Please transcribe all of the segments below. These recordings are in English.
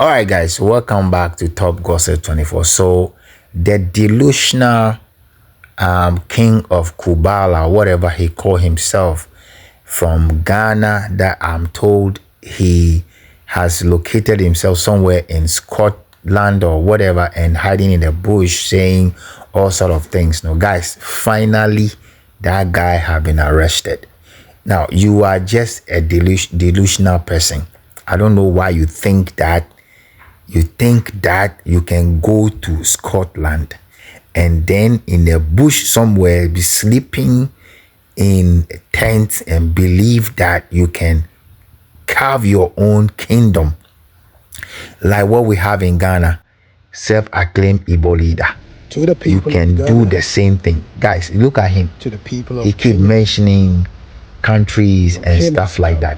All right, guys, welcome back to Top Gossip 24. So, the delusional king of Kubala, whatever he called himself, from Ghana, that I'm told he has located himself somewhere in Scotland or whatever and hiding in the bush saying all sort of things. No, guys, finally, that guy have been arrested. Now, you are just a delusional person. I don't know why you think that you can go to Scotland and then in a bush somewhere be sleeping in a tent and believe that you can carve your own kingdom like what we have in Ghana, self-acclaimed Igbo leader. To the people, you can do the same thing. Guys, look at him. To the people of he keep mentioning countries and stuff like that.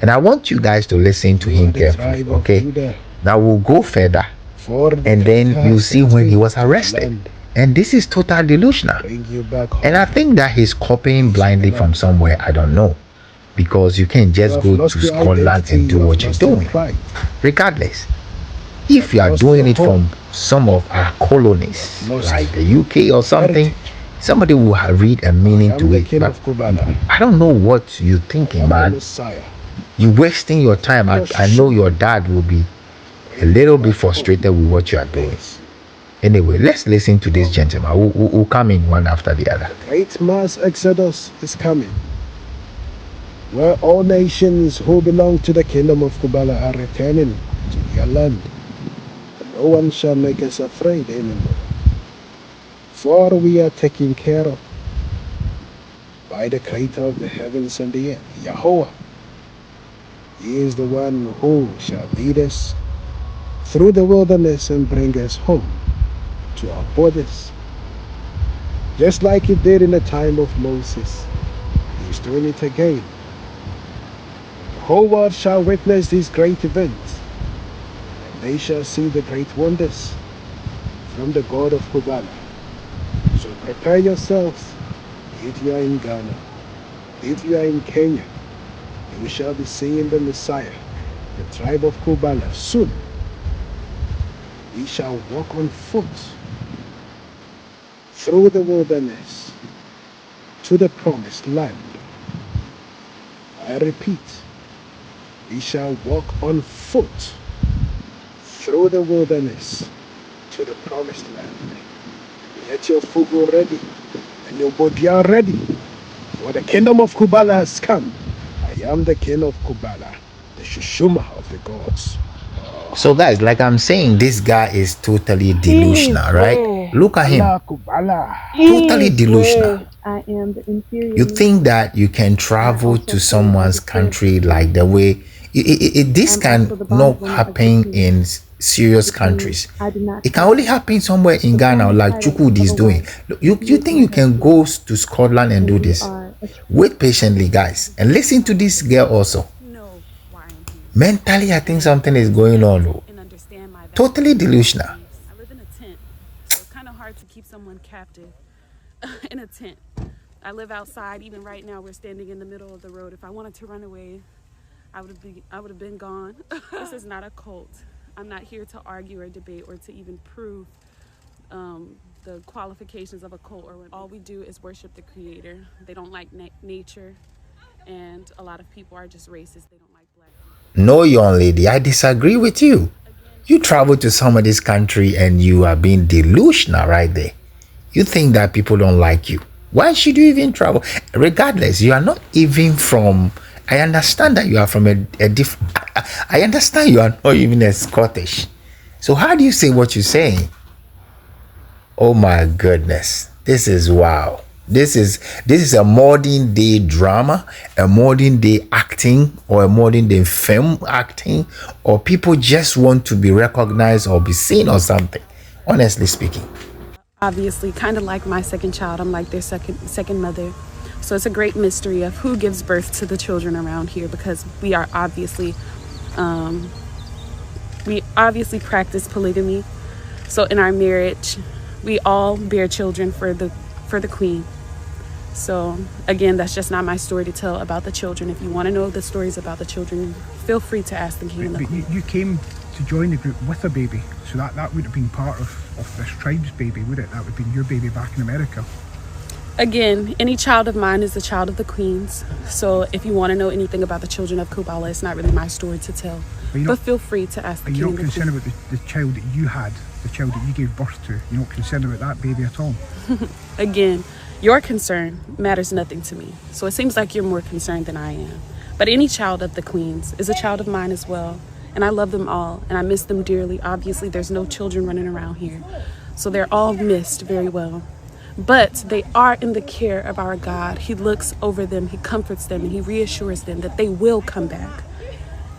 And I want you guys to listen to him carefully, okay? Now we'll go further, and then you see when he was arrested. And this is total delusional. And I think that he's copying blindly from somewhere, I don't know. Because you can't just go to Scotland and do what you're doing. Regardless, if you are doing it from some of our colonies, like the UK or something, somebody will read a meaning to it. But I don't know what you're thinking, man. You're wasting your time. I know your dad will be a little bit frustrated with what you are doing. Anyway, let's listen to this gentleman. We'll come in one after the other. Great mass exodus is coming, where all nations who belong to the kingdom of Kubala are returning to their land. No one shall make us afraid anymore, for we are taken care of by the creator of the heavens and the earth, Yahweh. He is the one who shall lead us through the wilderness and bring us home to our borders, just like he did in the time of Moses. He's doing it again. The whole world shall witness these great events, and they shall see the great wonders from the God of Kubala. So prepare yourselves. If you are in Ghana, if you are in Kenya, you shall be seeing the Messiah, the tribe of Kubala, soon. We shall walk on foot through the wilderness to the promised land. I repeat, we shall walk on foot through the wilderness to the promised land. Get your fugu ready and your bodia ready, for the kingdom of Kubala has come. I am the king of Kubala, the Shushuma of the gods. So guys, like I'm saying, this guy is totally delusional, right? Look at him. Totally delusional. I am the inferior. You think that you can travel to someone's country like the way this can not happen in serious countries. It can only happen somewhere in Ghana, like Chukwudi is doing. You think you can go to Scotland and do this? Wait patiently, guys, and listen to this girl also. Mentally, I think something is going on. Totally delusional. I live in a tent, so it's kind of hard to keep someone captive in a tent. I live outside. Even right now, we're standing in the middle of the road. If I wanted to run away, I would have been gone. This is not a cult. I'm not here to argue or debate or to even prove the qualifications of a cult. Or all we do is worship the Creator. They don't like nature, and a lot of people are just racist. They don't like black people. No, young lady, I disagree with you. You travel to somebody's country and you are being delusional right there. You think that people don't like you. Why should you even travel? Regardless, you are not even from... I understand that you are from a different... I understand you are not even a Scottish. So how do you say what you're saying? Oh my goodness. This is wow. This is a modern day drama, a modern day acting, or a modern day film acting, or people just want to be recognized or be seen or something, honestly speaking. Obviously, kind of like my second child, I'm like their second mother. So it's a great mystery of who gives birth to the children around here, because we are obviously practice polygamy. So in our marriage, we all bear children for the queen. So again, that's just not my story to tell about the children. If you want to know the stories about the children, feel free to ask the king and the queen. You came to join the group with a baby. So that would have been part of this tribe's baby, would it? That would have been your baby back in America. Again, any child of mine is the child of the queens. So if you want to know anything about the children of Kubala, it's not really my story to tell. But feel free to ask the king. You're not concerned about the child that you had, the child that you gave birth to. You're not concerned about that baby at all. Again, your concern matters nothing to me. So it seems like you're more concerned than I am. But any child of the queens is a child of mine as well. And I love them all, and I miss them dearly. Obviously, there's no children running around here. So they're all missed very well. But they are in the care of our God. He looks over them, he comforts them, and he reassures them that they will come back.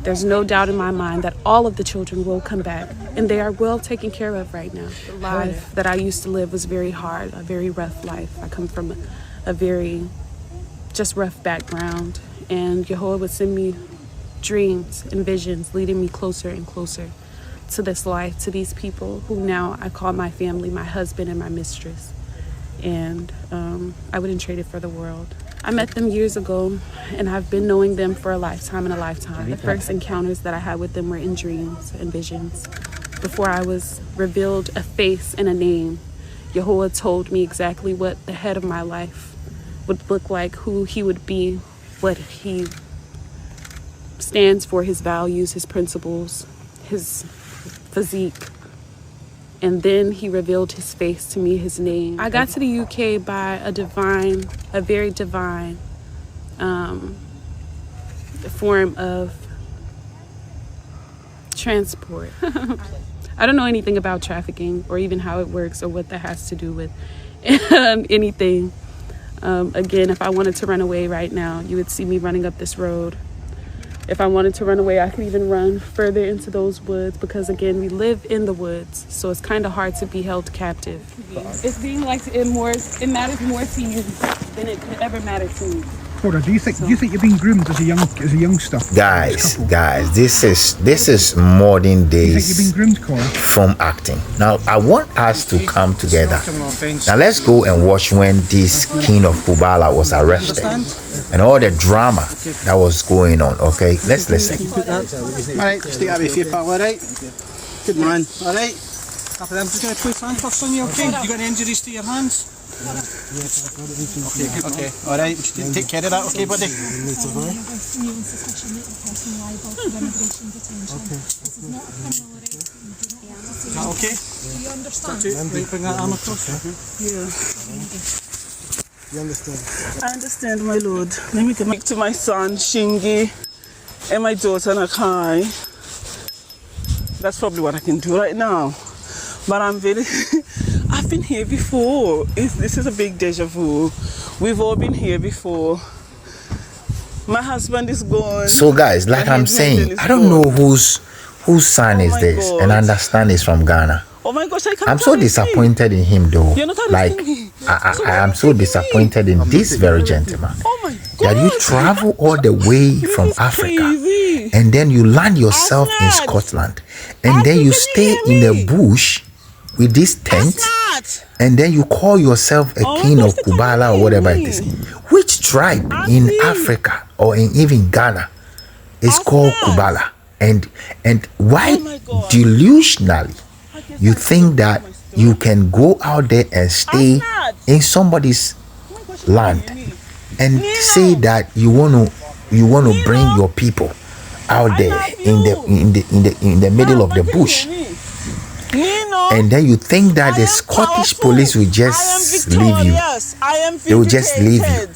There's no doubt in my mind that all of the children will come back, and they are well taken care of right now. The life that I used to live was very hard, a very rough life. I come from a very just rough background, and Yehovah would send me dreams and visions leading me closer and closer to this life, to these people who now I call my family, my husband and my mistress. And I wouldn't trade it for the world. I met them years ago, and I've been knowing them for a lifetime and a lifetime. The first encounters that I had with them were in dreams and visions. Before I was revealed a face and a name, Yehovah told me exactly what the head of my life would look like, who he would be, what he stands for, his values, his principles, his physique. And then he revealed his face to me, his name. I got to the UK by a very divine form of transport. I don't know anything about trafficking or even how it works or what that has to do with anything. Again, if I wanted to run away right now, you would see me running up this road. If I wanted to run away, I could even run further into those woods because, again, we live in the woods, so it's kind of hard to be held captive. It's being like it matters more to you than it could ever matter to me. Cora, do you think you're being groomed as a youngster? Guys, this is modern days. You think you've been groomed, Cora? From acting. Now I want us to come together. Now let's go and watch when this king of Kubala was arrested and all the drama that was going on. Okay, let's listen. Alright, just take that away for you, pal, alright? Good man, alright? After them, just going to place handcuffs on you, okay? You got any injuries to your hands? Okay, alright, take care of that, okay, buddy? Is that okay? You understand? Bring that arm across. Yeah. You understand? I understand, my lord. Let me connect to my son, Shingi, and my daughter, Nakai. That's probably what I can do right now. But I'm very... I've been here before. This is a big deja vu. We've all been here before. My husband is gone. So guys, like I'm saying, I don't know whose son is this, and I understand it's from Ghana. Oh my gosh, I can't. I'm so disappointed in him though. You're not like I am so disappointed in this very gentleman. Oh my God. That you travel all the way from Africa crazy. And then you land yourself in Scotland and then you stay in the bush with this tent and then you call yourself a king of Kubala or whatever it is. Which tribe in Africa or in even Ghana is called Kubala? And why delusionally you think that you can go out there and stay in somebody's land and say that you want to bring your people out there in the middle of the bush, and then you think that the Scottish police will just leave you? They will just leave you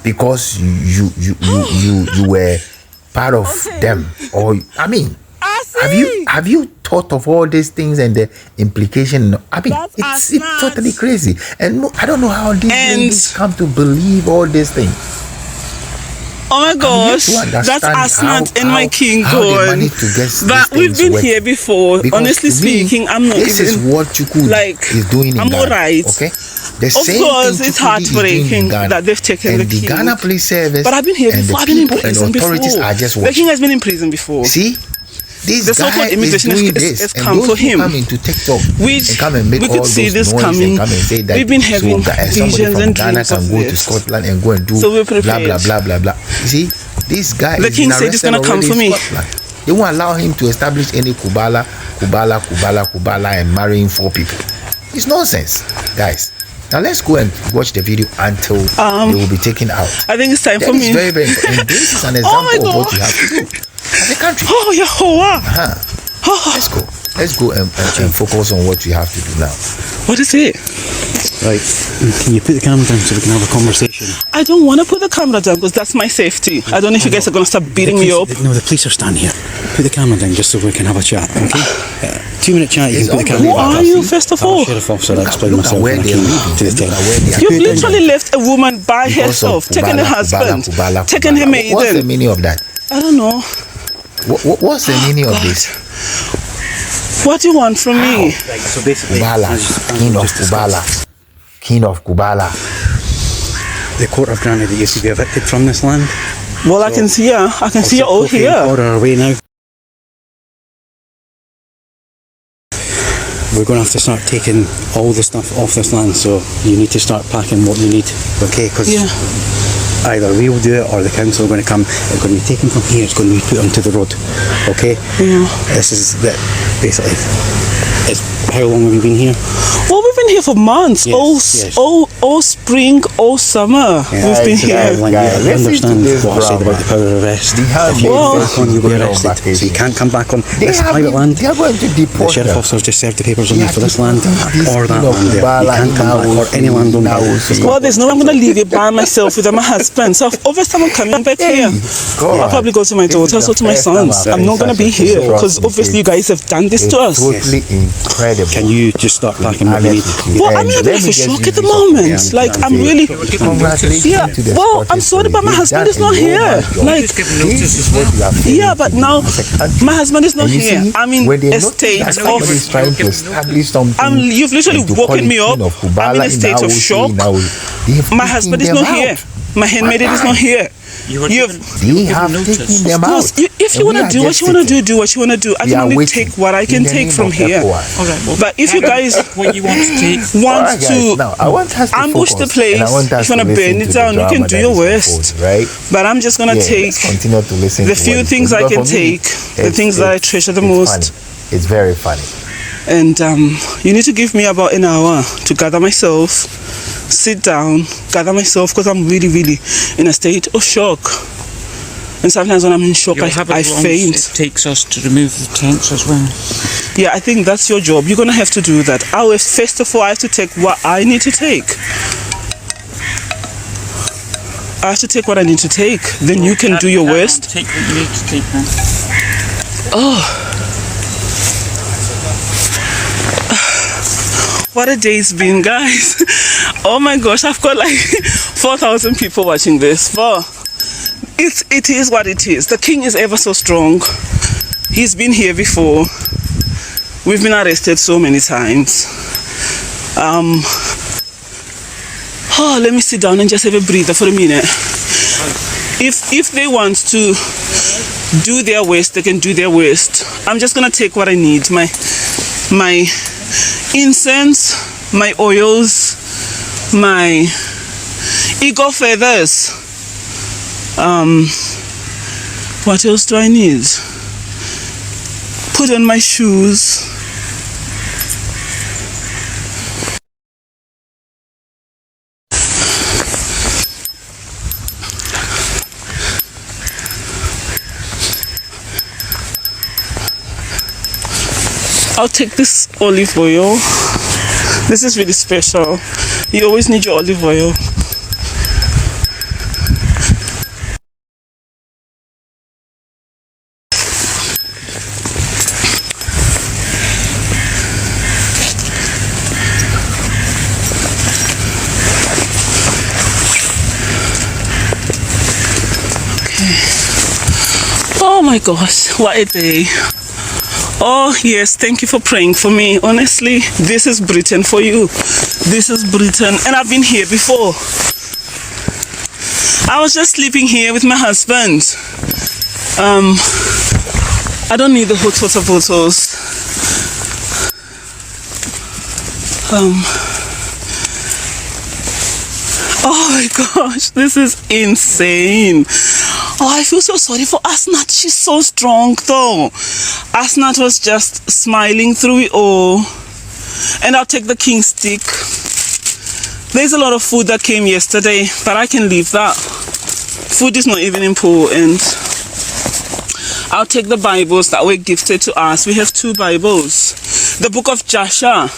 because you were part of them? Or I mean, have you thought of all these things and the implication? I mean, it's totally crazy, and I don't know how these ladies come to believe all these things. Oh my gosh, that's Asnat and my king God. But we've been here before. Because honestly speaking, I'm not. This is what Chuku is doing in I'm Ghana. alright. Okay, the of course, it's heartbreaking that they've taken the king. Ghana police service. But I've been here before. I've been in prison before. Are just watching. The king has been in prison before. See. The so-called immigration has come for him. Come into TikTok which and come and make we could all see those this noise coming. And come and say that we've been having visions from and Ghana dreams can of go this. to Scotland and go and do so we're blah prepared. blah blah blah blah. You see, this guy the king said he's gonna come for me. They won't allow him to establish any kubala and marrying 4 people. It's nonsense, guys. Now let's go and watch the video until they will be taken out. I think it's time for me. Very, very important. And this is an example of what you have to do as a country. Oh, Yahweh. Let's go and focus on what we have to do now. What is it? Right, can you put the camera down so we can have a conversation? I don't want to put the camera down because that's my safety. I don't know if you guys are going to start beating me up. No, the police are standing here. Put the camera down just so we can have a chat, okay? 2-minute chat, you can put the camera Who are you, first of all? Sheriff officer, I'll explain myself where when I they're came leaving. to the tent. You've literally left a woman by herself, taking her husband, taking her maiden. What's the meaning of that? I don't know. What's the meaning of this? What do you want from me? So basically, Kubala, King of Kubala. the court have granted that you to be evicted from this land. Well, I can see her. I can see her all here. Order our way now. We're going to have to start taking all the stuff off this land, so you need to start packing what you need, okay? Because either we will do it or the council are going to come. It's going to be taken from here, it's going to be put onto the road, okay? This is basically, it's, how long have you been here? Well, we've been here for months. Yes, all spring, all summer. We've been here. I understand what I said about the power of arrest. If you go back on, you go arrested. So you can't come back on this private land. They are going to deport The sheriff officers just served the papers on you for this land this or that King of land there. You Kubala, can't come back or any land on that. Well, there's no way I'm going to leave it by myself without my husband. So if obviously I'm coming back here, I'll probably go to my daughters or to my sons. I'm not going to be here because obviously you guys have done this to us. Totally incredible. Can you just start packing what you need? Well, I'm in a bit of a shock at the moment. Like, I'm really... Yeah, well, I'm sorry, but my husband is not here. Like, yeah, but now my husband is not here. I'm in a state of... trying to establish something. You've literally woken me up. I'm in a state of shock. My husband is not here. My handmaiden is not here. They have taken them out. If you want to do what you want to do what you want to do. I can only take what I can take from here. But if you guys what you want to take, want to ambush the place, if you want to burn it down, you can do your worst. Right? But I'm just going to take the few things I can take, the things that I treasure the most. It's very funny. And you need to give me about an hour to gather myself, sit down, gather myself, because I'm really, really in a state of shock. And sometimes when I'm in shock, I faint. It takes us to remove the tents as well. Yeah, I think that's your job. You're going to have to do that. First of all, I have to take what I need to take. I have to take what I need to take. Then you can do your worst. Take what you need to take then. Oh. What a day it's been, guys. Oh my gosh, I've got like 4,000 people watching this. But it is what it is. The king is ever so strong. He's been here before. We've been arrested so many times. Oh, let me sit down and just have a breather for a minute. If they want to do their worst, they can do their worst. I'm just gonna take what I need. My incense, my oils, my eagle feathers. What else do I need? Put on my shoes. I'll take this olive oil. This is really special. You always need your olive oil. Okay. Oh my gosh, what a day. Oh yes, thank you for praying for me. Honestly, this is Britain for you. This is Britain, and I've been here before. I was just sleeping here with my husband. I don't need the hot water bottles. Oh my gosh, this is insane. Oh, I feel so sorry for Asnat. She's so strong though. Asnat was just smiling through it all. And I'll take the king stick. There's a lot of food that came yesterday, but I can leave that. Food is not even important. I'll take the Bibles that were gifted to us. We have 2 Bibles. The book of Joshua